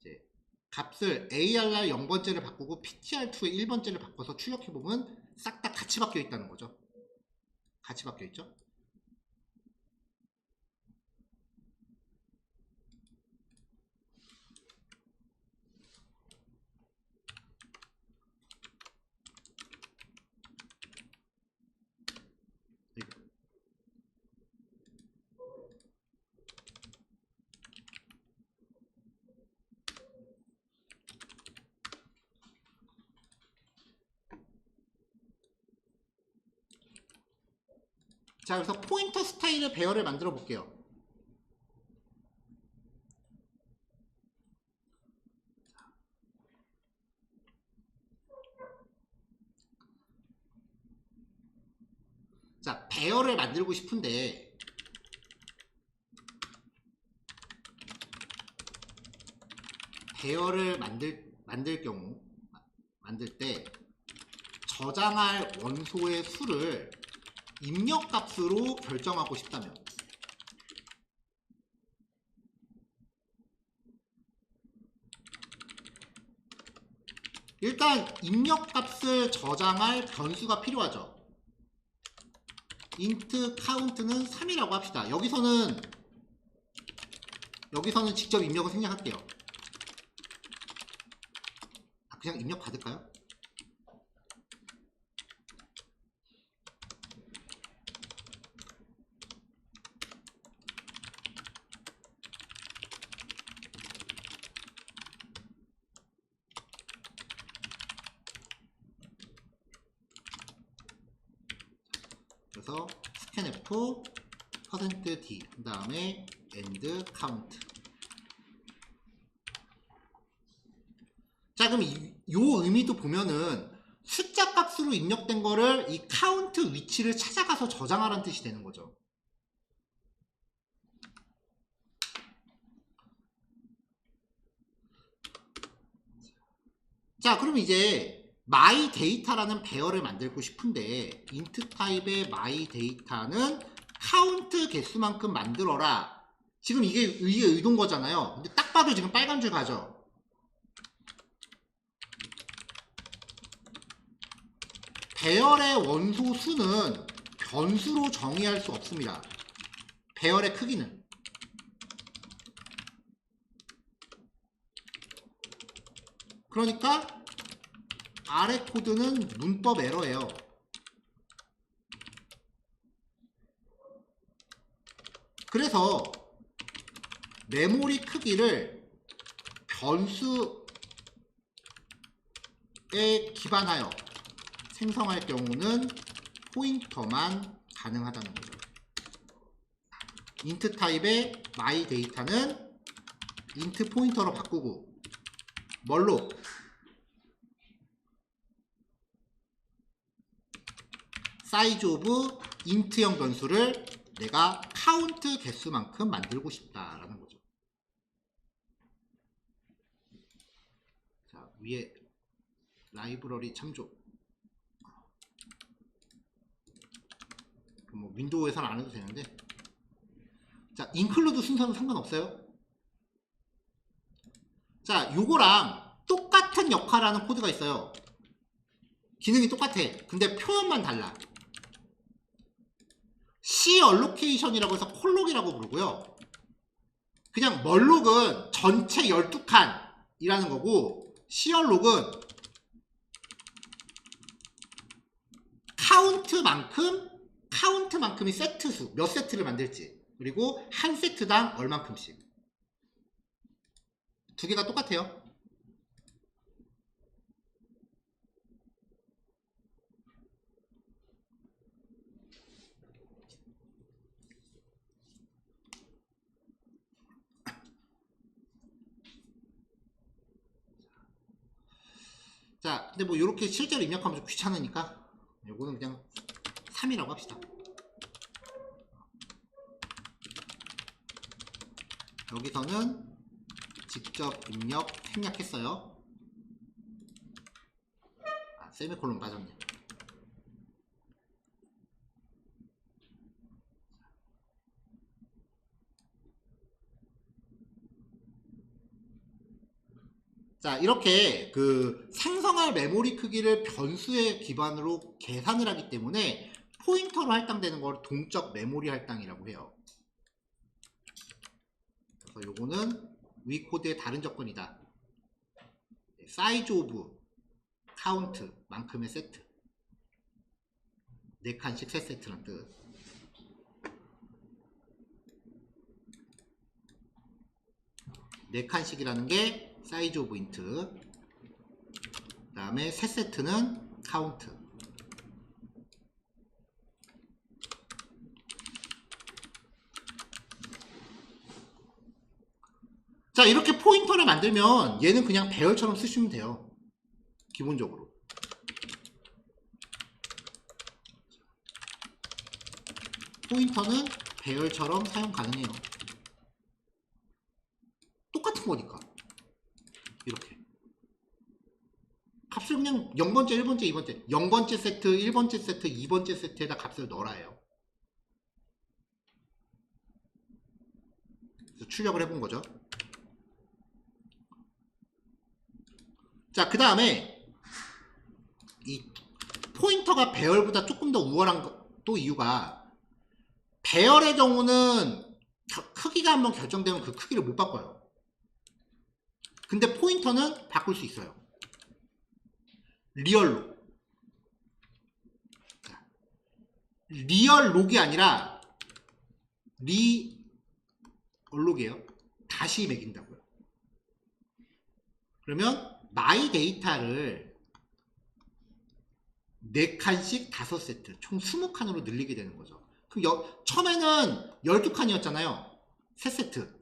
이제 값을 arr 0번째를 바꾸고 ptr2의 1번째를 바꿔서 출력해보면 싹 다 같이 바뀌어 있다는 거죠. 같이 바뀌어 있죠. 자, 그래서 포인터 스타일의 배열을 만들어 볼게요. 만들고 싶은데 배열을 만들 때 저장할 원소의 수를 입력값으로 결정하고 싶다면, 일단 입력값을 저장할 변수가 필요하죠. int count는 3이라고 합시다. 여기서는 직접 입력을 생략할게요. 그냥 입력 받을까요? 그래서 scanf %d 그 다음에 end count. 자, 그럼 요 의미도 보면은 숫자 값으로 입력된 거를 이 count 위치를 찾아가서 저장하라는 뜻이 되는 거죠. 자, 그럼 이제 my data라는 배열을 만들고 싶은데 int 타입의 my data는 count 개수만큼 만들어라. 지금 이게 의도인 거잖아요. 근데 딱 봐도 지금 빨간 줄 가죠. 배열의 원소 수는 변수로 정의할 수 없습니다. 배열의 크기는. 그러니까 아래 코드는 문법 에러예요. 그래서 메모리 크기를 변수에 기반하여 생성할 경우는 포인터만 가능하다는 거죠. int 타입의 my data는 int 포인터로 바꾸고 뭘로? size of int형 변수를 내가 count 개수만큼 만들고 싶다라는 거죠. 자, 위에 라이브러리 참조. 뭐 윈도우에서는 안 해도 되는데, 자, include 순서는 상관없어요. 자, 요거랑 똑같은 역할하는 코드가 있어요. 기능이 똑같아. 근데 표현만 달라. C allocation이라고 해서 콜록이라고 부르고요. 그냥 멀록은 전체 12칸이라는 거고, C allo는 카운트만큼이 세트수, 몇 세트를 만들지, 그리고 한 세트당 얼만큼씩. 두 개가 똑같아요. 자, 근데 뭐 이렇게 실제로 입력하면 좀 귀찮으니까 요거는 그냥 3이라고 합시다. 여기서는 직접 입력 생략했어요. 아, 세미콜론 빠졌네. 자, 이렇게 그 생성할 메모리 크기를 변수의 기반으로 계산을 하기 때문에 포인터로 할당되는 걸 동적 메모리 할당이라고 해요. 그래서 요거는 위 코드의 다른 조건이다. size of count 만큼의 세트. 4칸씩 3세트란 뜻. 네 칸씩이라는 게 size of int, 그 다음에 3세트는 count. 자, 이렇게 포인터를 만들면 얘는 그냥 배열처럼 쓰시면 돼요. 기본적으로. 포인터는 배열처럼 사용 가능해요. 똑같은 거니까. 이렇게 값을 그냥 0번째, 1번째, 2번째 0번째 세트, 1번째 세트, 2번째 세트에다 값을 넣어라 해요. 그래서 출력을 해본 거죠. 자, 그 다음에 이 포인터가 배열보다 조금 더 우월한 또 이유가, 배열의 경우는 크기가 한번 결정되면 그 크기를 못 바꿔요. 근데 포인터는 바꿀 수 있어요. 리얼로. 리얼록이 아니라 리얼록이에요. 다시 매긴다고요. 그러면 마이 데이터를 4칸씩 5세트, 총 20칸으로 늘리게 되는 거죠. 그럼 처음에는 12칸이었잖아요. 3세트.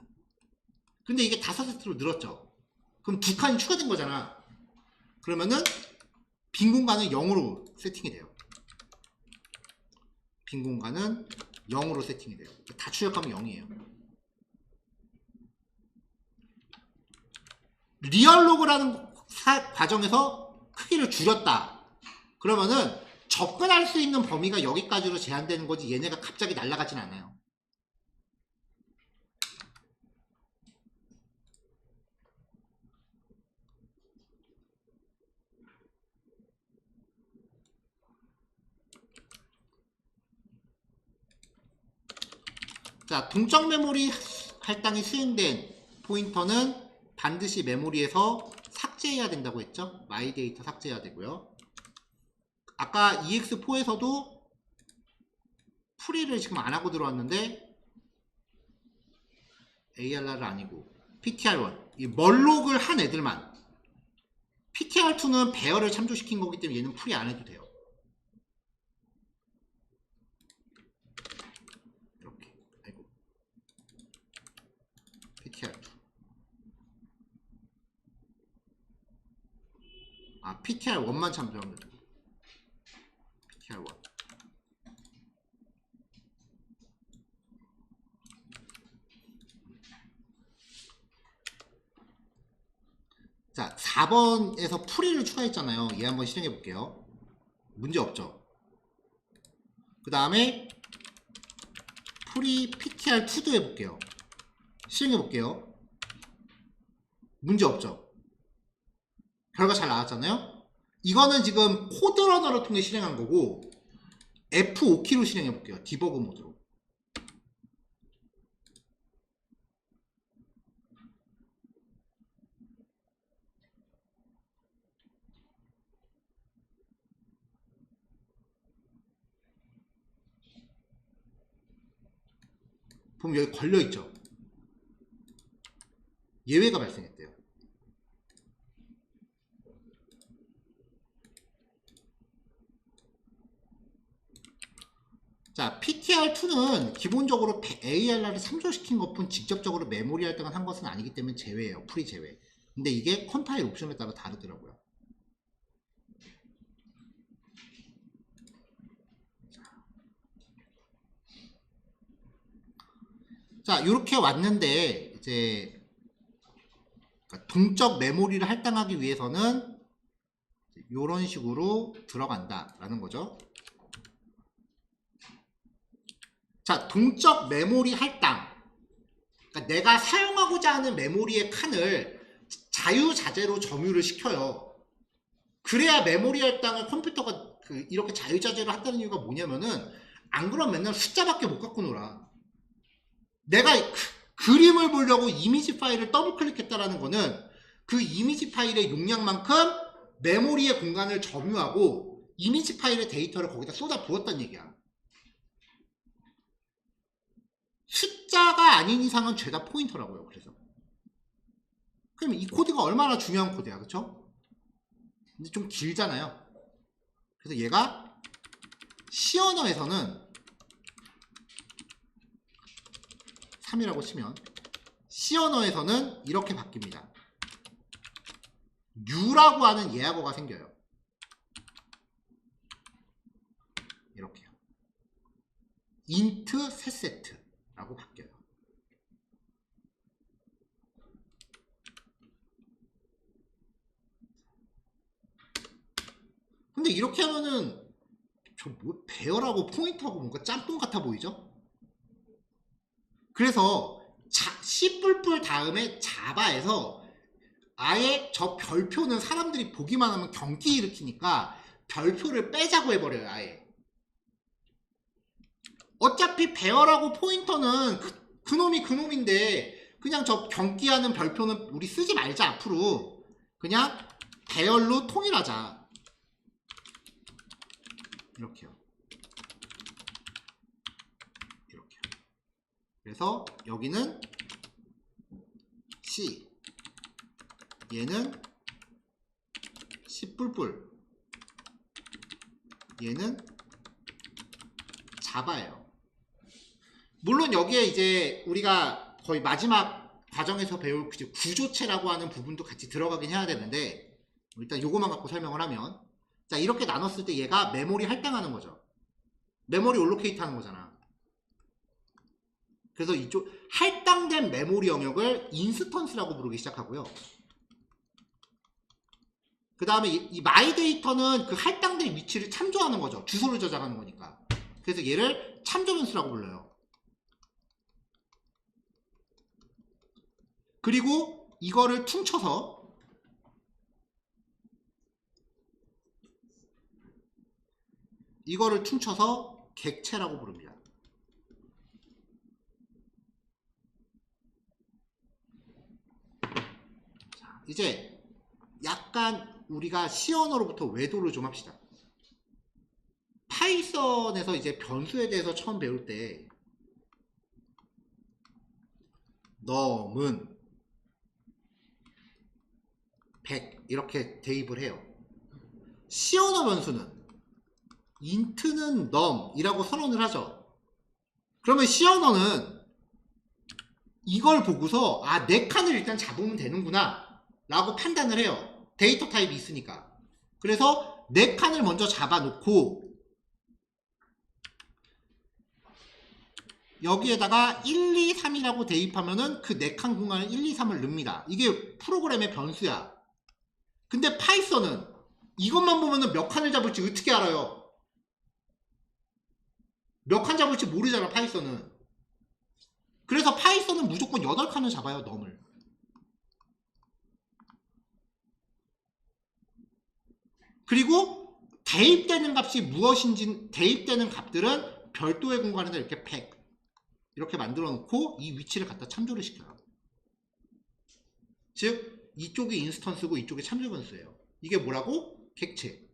근데 이게 5세트로 늘었죠. 그럼 2칸이 추가된 거잖아. 그러면은 빈 공간은 0으로 세팅이 돼요. 빈 공간은 0으로 세팅이 돼요. 다 출력하면 0이에요. 리얼로그라는 과정에서 크기를 줄였다. 그러면은 접근할 수 있는 범위가 여기까지로 제한되는 거지, 얘네가 갑자기 날아가진 않아요. 자, 동적 메모리 할당이 수행된 포인터는 반드시 메모리에서 삭제해야 된다고 했죠. 마이 데이터 삭제해야 되고요. 아까 EX4에서도 프리를 지금 안 하고 들어왔는데, ARR은 아니고 PTR1, 이 멀록을 한 애들만, PTR2는 배열을 참조시킨 거기 때문에 얘는 프리 안 해도 돼요. 이렇게. 아이고. PTR2. 아, PTR1만 참조하면 돼요. PTR1. 자, 4번에서 프리를 추가했잖아요. 얘 한번 실행해 볼게요. 문제 없죠. 그 다음에 프리 PTR2도 해볼게요. 실행해 볼게요. 문제 없죠. 결과 잘 나왔잖아요. 이거는 지금 코드러너를 통해 실행한 거고, F5키로 실행해 볼게요. 디버그 모드로. 보면 여기 걸려있죠. 예외가 발생했대요. 자, PTR2는 기본적으로 ARR을 참조시킨 것뿐 직접적으로 메모리 할당을 한 것은 아니기 때문에 제외예요. 프리 제외. 근데 이게 컴파일 옵션에 따라 다르더라고요. 자, 이렇게 왔는데, 이제 동적 메모리를 할당하기 위해서는 이런 식으로 들어간다라는 거죠. 자, 동적 메모리 할당. 그러니까 내가 사용하고자 하는 메모리의 칸을 자유자재로 점유를 시켜요. 그래야 메모리 할당을 컴퓨터가 이렇게 자유자재로 한다는 이유가 뭐냐면은, 안 그러면 맨날 숫자밖에 못 갖고 놀아. 내가 그림을 보려고 이미지 파일을 더블 클릭했다라는 거는 그 이미지 파일의 용량만큼 메모리의 공간을 점유하고 이미지 파일의 데이터를 거기다 쏟아 부었다는 얘기야. 숫자가 아닌 이상은 죄다 포인터라고요. 그래서 그럼 이 코드가 얼마나 중요한 코드야, 그쵸? 근데 좀 길잖아요. 그래서 얘가 C 언어에서는 3이라고 치면, C 언어에서는 이렇게 바뀝니다. U라고 하는 예약어가 생겨요. 이렇게요. int setSet라고 바뀌어요. 근데 이렇게 하면은 저 뭐 배열하고 포인트하고 뭔가 짬뽕 같아 보이죠? 그래서 C++ 다음에 자바에서 아예 저 별표는 사람들이 보기만 하면 경기 일으키니까 별표를 빼자고 해버려요. 아예. 어차피 배열하고 포인터는 그놈이 그놈인데 그냥 저 경기하는 별표는 우리 쓰지 말자. 앞으로 그냥 배열로 통일하자. 이렇게요. 이렇게. 그래서 여기는 C, 얘는 C++, 얘는 자바예요. 물론 여기에 이제 우리가 거의 마지막 과정에서 배울 구조체라고 하는 부분도 같이 들어가긴 해야 되는데 일단 요거만 갖고 설명을 하면 자 이렇게 나눴을 때 얘가 메모리 할당하는 거죠. 메모리 올로케이트 하는 거잖아. 그래서 이쪽 할당된 메모리 영역을 인스턴스라고 부르기 시작하고요. 그 다음에 이 마이 데이터는 그 할당된 위치를 참조하는 거죠. 주소를 저장하는 거니까. 그래서 얘를 참조 변수라고 불러요. 그리고 이거를 퉁쳐서 객체라고 부릅니다. 자, 이제 약간 우리가 C 언어로부터 외도를 좀 합시다. 파이썬에서 이제 변수에 대해서 처음 배울 때 num은 100 이렇게 대입을 해요. C 언어 변수는 int는 num 이라고 선언을 하죠. 그러면 C 언어는 이걸 보고서 아, 네 칸을 일단 잡으면 되는구나 라고 판단을 해요. 데이터 타입이 있으니까. 그래서 네 칸을 먼저 잡아놓고 여기에다가 1, 2, 3이라고 대입하면은 그 네 칸 공간에 1, 2, 3을 넣습니다. 이게 프로그램의 변수야. 근데 파이썬은 이것만 보면은 몇 칸을 잡을지 어떻게 알아요? 몇 칸 잡을지 모르잖아, 파이썬은. 그래서 파이썬은 무조건 8칸을 잡아요, num을. 그리고 대입되는 값이 무엇인지, 대입되는 값들은 별도의 공간에다 이렇게 100 이렇게 만들어 놓고 이 위치를 갖다 참조를 시켜요. 즉 이쪽이 인스턴스고 이쪽이 참조 변수예요. 이게 뭐라고? 객체,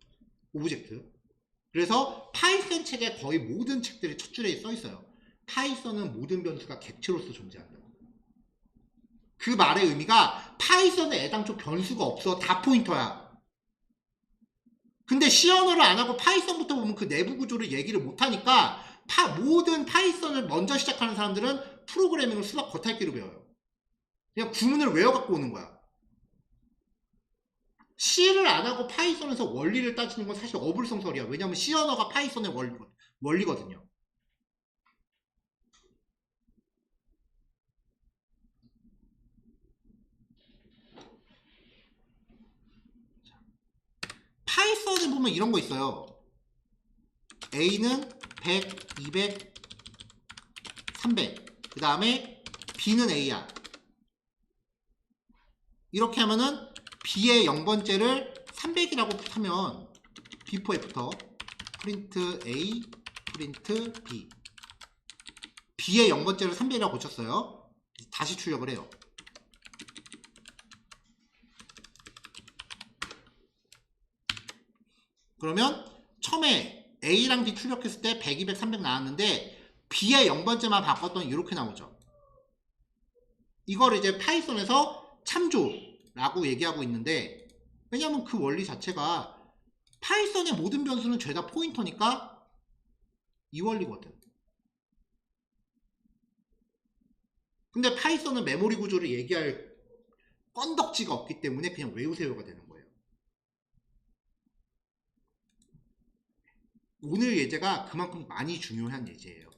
오브젝트. 그래서 파이썬 책의 거의 모든 책들이 첫 줄에 써 있어요. 파이썬은 모든 변수가 객체로서 존재한다. 그 말의 의미가 파이썬에 애당초 변수가 없어. 다 포인터야. 근데 C 언어를 안 하고 파이썬부터 보면 그 내부 구조를 얘기를 못 하니까 모든 파이썬을 먼저 시작하는 사람들은 프로그래밍을 수학 겉핥기로 배워요. 그냥 구문을 외워 갖고 오는 거야. C를 안 하고 파이썬에서 원리를 따지는 건 사실 어불성설이야. 왜냐하면 C 언어가 파이썬의 원리거든요. 파이썬에 보면 이런 거 있어요. A는 100, 200, 300. 그 다음에 B는 A야. 이렇게 하면은 B의 0번째를 300이라고 하면 before 애프터 프린트 A, 프린트 B. B의 0번째를 300이라고 고쳤어요. 다시 출력을 해요. 그러면 처음에 A랑 B 출력했을 때 100, 200, 300 나왔는데 B의 0번째만 바꿨더니 이렇게 나오죠. 이걸 이제 파이썬에서 참조라고 얘기하고 있는데 왜냐면 그 원리 자체가 파이썬의 모든 변수는 죄다 포인터니까 이 원리거든. 근데 파이썬은 메모리 구조를 얘기할 건덕지가 없기 때문에 그냥 외우세요가 되는 거예요. 오늘 예제가 그만큼 많이 중요한 예제예요.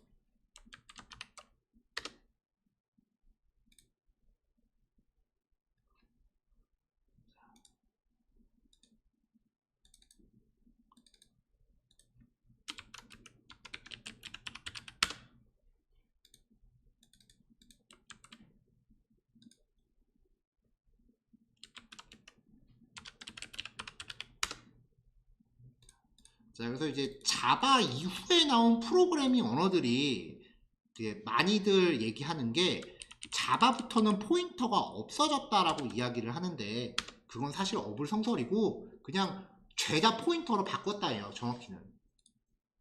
자, 그래서 이제 자바 이후에 나온 프로그래밍 언어들이 되게 많이들 얘기하는 게 자바부터는 포인터가 없어졌다라고 이야기를 하는데 그건 사실 어불성설이고 그냥 죄다 포인터로 바꿨다예요. 정확히는.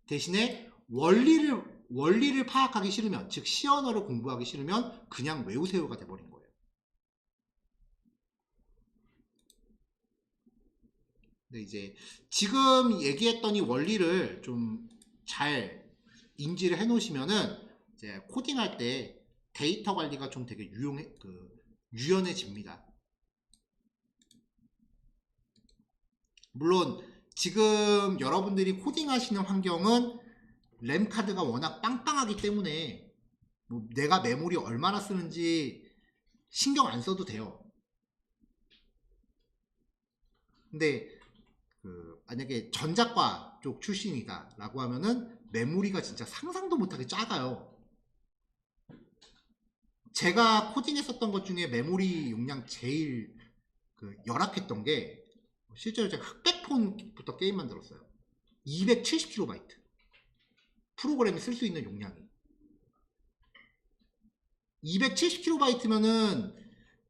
대신에 원리를 파악하기 싫으면, 즉 시언어를 공부하기 싫으면 그냥 외우세요가 돼버린 거예요. 근데 이제 지금 얘기했던 이 원리를 좀 잘 인지를 해 놓으시면은 이제 코딩할 때 데이터 관리가 좀 되게 유연해집니다. 물론 지금 여러분들이 코딩하시는 환경은 램 카드가 워낙 빵빵하기 때문에 뭐 내가 메모리 얼마나 쓰는지 신경 안 써도 돼요. 근데 만약에 전자과 쪽 출신이다 라고 하면은 메모리가 진짜 상상도 못하게 작아요. 제가 코딩했었던 것 중에 메모리 용량 제일 열악했던 게 실제로 제가 흑백폰부터 게임 만들었어요. 270KB 프로그램이 쓸 수 있는 용량이 270KB면은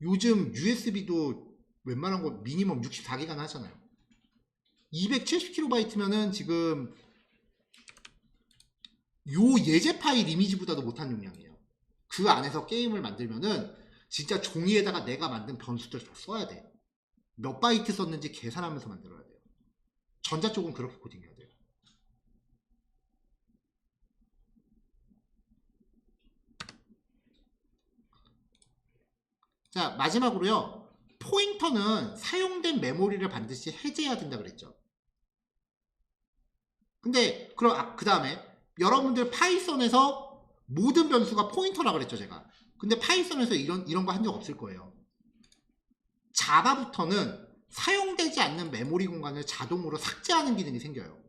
요즘 USB도 웬만한 거 미니멈 64기가는 하잖아요. 270KB면은 지금 요 예제 파일 이미지보다도 못한 용량이에요. 그 안에서 게임을 만들면은 진짜 종이에다가 내가 만든 변수들 다 써야 돼. 몇 바이트 썼는지 계산하면서 만들어야 돼요. 전자 쪽은 그렇게 코딩해야 돼요. 자, 마지막으로요. 포인터는 사용된 메모리를 반드시 해제해야 된다 그랬죠. 근데 그럼 그 다음에 여러분들 파이썬에서 모든 변수가 포인터라 그랬죠, 제가. 근데 파이썬에서 이런 거 한 적 없을 거예요. 자바부터는 사용되지 않는 메모리 공간을 자동으로 삭제하는 기능이 생겨요.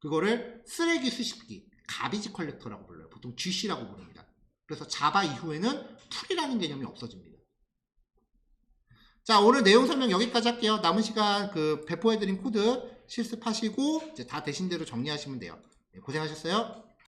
그거를 쓰레기 수집기, 가비지 컬렉터라고 불러요. 보통 GC라고 부릅니다. 그래서 자바 이후에는 풀이라는 개념이 없어집니다. 자, 오늘 내용 설명 여기까지 할게요. 남은 시간 배포해드린 코드 실습하시고 이제 다 되신 대로 정리하시면 돼요. 네, 고생하셨어요.